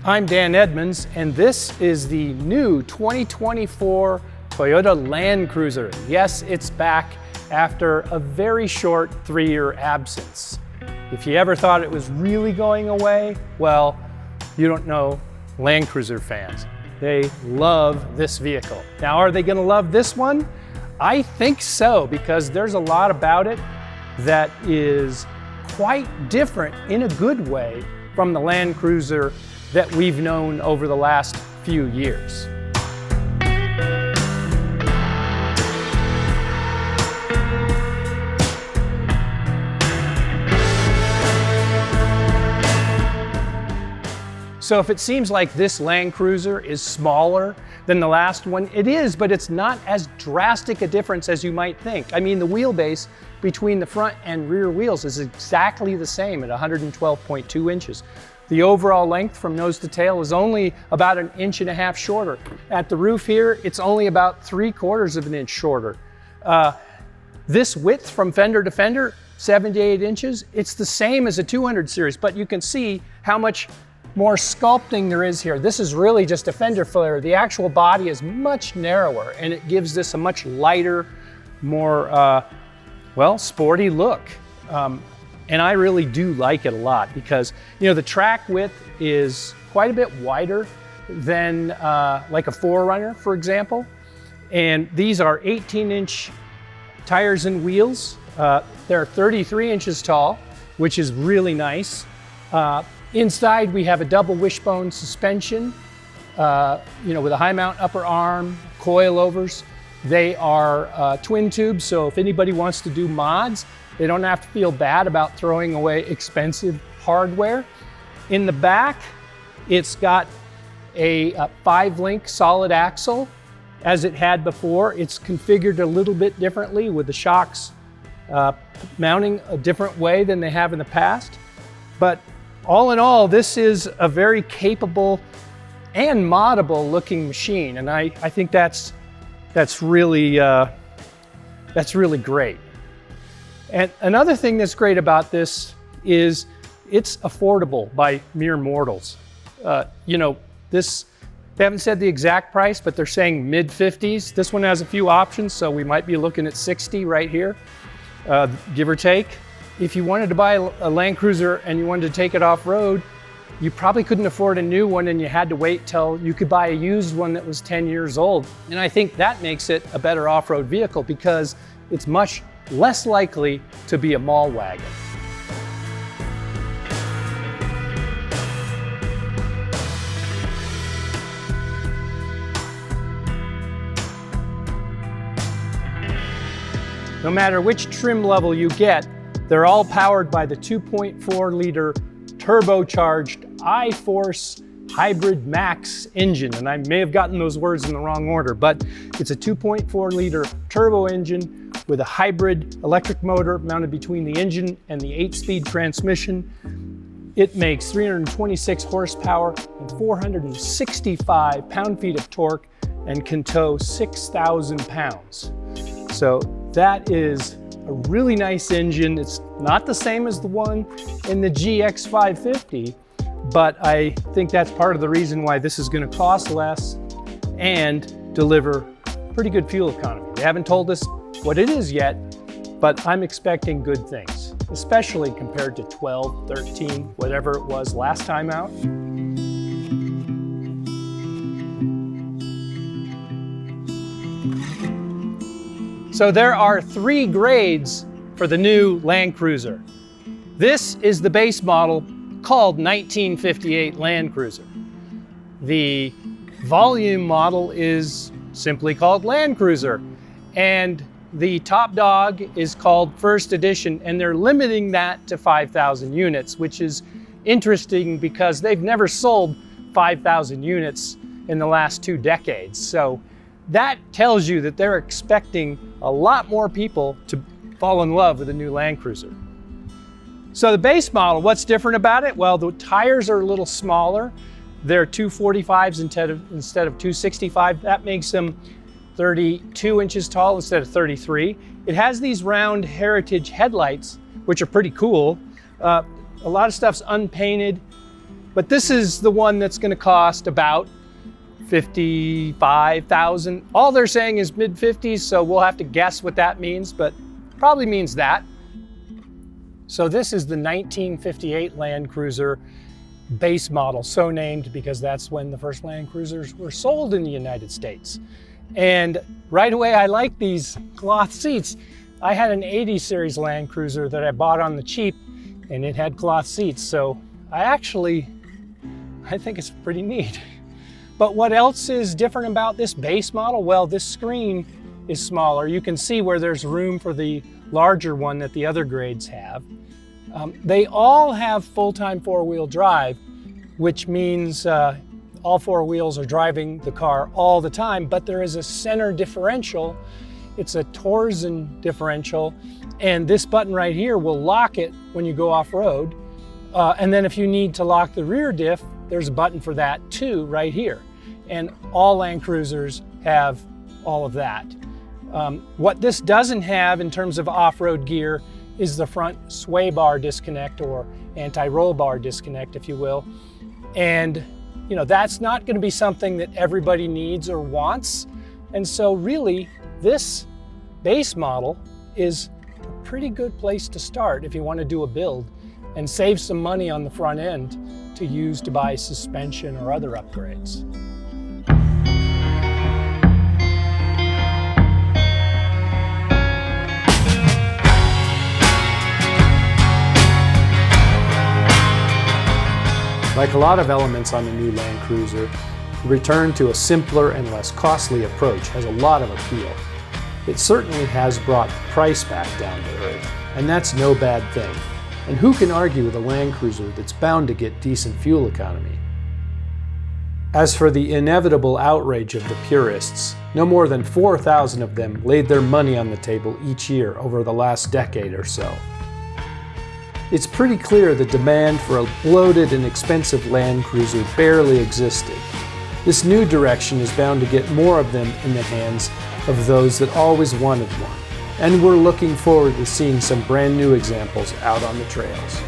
I'm Dan Edmonds, and this is the new 2024 Toyota Land Cruiser. Yes, it's back after a very short 3-year absence. If you ever thought it was really going away, well, you don't know Land Cruiser fans. They love this vehicle. Now, are they gonna love this one? I think so, because there's a lot about it that is quite different in a good way from the Land Cruiser that we've known over the last few years. So if it seems like this Land Cruiser is smaller than the last one, it is, but it's not as drastic a difference as you might think. I mean, the wheelbase between the front and rear wheels is exactly the same at 112.2 inches. The overall length from nose to tail is only about 1.5 inches shorter. At the roof here, it's only about 3/4 of an inch shorter. This width from fender to fender, 78 inches, it's the same as a 200 series, but you can see how much more sculpting there is here. This is really just a fender flare. The actual body is much narrower, and it gives this a much lighter, more, well, sporty look. And I really do like it a lot because, you know, the track width is quite a bit wider than like a 4Runner, for example. And these are 18-inch tires and wheels. They're 33 inches tall, which is really nice. Inside, we have a double wishbone suspension, you know, with a high mount upper arm, coilovers. They are twin tubes, so if anybody wants to do mods, they don't have to feel bad about throwing away expensive hardware. In the back, it's got a 5-link solid axle, as it had before. It's configured a little bit differently with the shocks mounting a different way than they have in the past. But all in all, this is a very capable and moddable looking machine, and I think that's really great. And another thing that's great about this is it's affordable by mere mortals. You know, they haven't said the exact price, but they're saying mid-50s. This one has a few options, so we might be looking at 60 right here, give or take. If you wanted to buy a Land Cruiser and you wanted to take it off-road, you probably couldn't afford a new one and you had to wait till you could buy a used one that was 10 years old. And I think that makes it a better off-road vehicle because it's much less likely to be a mall wagon. No matter which trim level you get, they're all powered by the 2.4-liter turbocharged I-Force Hybrid Max engine. And I may have gotten those words in the wrong order, but it's a 2.4-liter turbo engine with a hybrid electric motor mounted between the engine and the 8-speed transmission. It makes 326 horsepower and 465 pound-feet of torque and can tow 6,000 pounds. So that is a really nice engine. It's not the same as the one in the GX550, but I think that's part of the reason why this is going to cost less and deliver pretty good fuel economy. They haven't told us what it is yet, but I'm expecting good things, especially compared to 12, 13, whatever it was last time out. So there are 3 grades for the new Land Cruiser. This is the base model called 1958 Land Cruiser. The volume model is simply called Land Cruiser, and the top dog is called First Edition, and they're limiting that to 5,000 units, which is interesting because they've never sold 5,000 units in the last 2 decades. So that tells you that they're expecting a lot more people to fall in love with the new Land Cruiser. So the base model, what's different about it? Well, the tires are a little smaller. They're 245s instead of 265. That makes them 32 inches tall instead of 33. It has these round Heritage headlights, which are pretty cool. A lot of stuff's unpainted. But this is the one that's going to cost about $55,000. All they're saying is mid-50s, so we'll have to guess what that means, but probably means that. So this is the 1958 Land Cruiser base model, so named because that's when the first Land Cruisers were sold in the United States. And right away, I like these cloth seats. I had an 80 series Land Cruiser that I bought on the cheap, and it had cloth seats, so I think it's pretty neat. But what else is different about this base model? Well, this screen is smaller. You can see where there's room for the larger one that the other grades have. They all have full-time four-wheel drive, which means all four wheels are driving the car all the time, but there is a center differential. It's a Torsen differential, and this button right here will lock it when you go off-road. And then if you need to lock the rear diff, there's a button for that too, right here. And all Land Cruisers have all of that. What this doesn't have in terms of off-road gear is the front sway bar disconnect, or anti-roll bar disconnect, if you will. And you know, that's not going to be something that everybody needs or wants. And so really, this base model is a pretty good place to start if you want to do a build and save some money on the front end to use to buy suspension or other upgrades. Like a lot of elements on the new Land Cruiser, the return to a simpler and less costly approach has a lot of appeal. It certainly has brought the price back down to earth, and that's no bad thing. And who can argue with a Land Cruiser that's bound to get decent fuel economy? As for the inevitable outrage of the purists, no more than 4,000 of them laid their money on the table each year over the last decade or so. It's pretty clear the demand for a bloated and expensive Land Cruiser barely existed. This new direction is bound to get more of them in the hands of those that always wanted one. And we're looking forward to seeing some brand new examples out on the trails.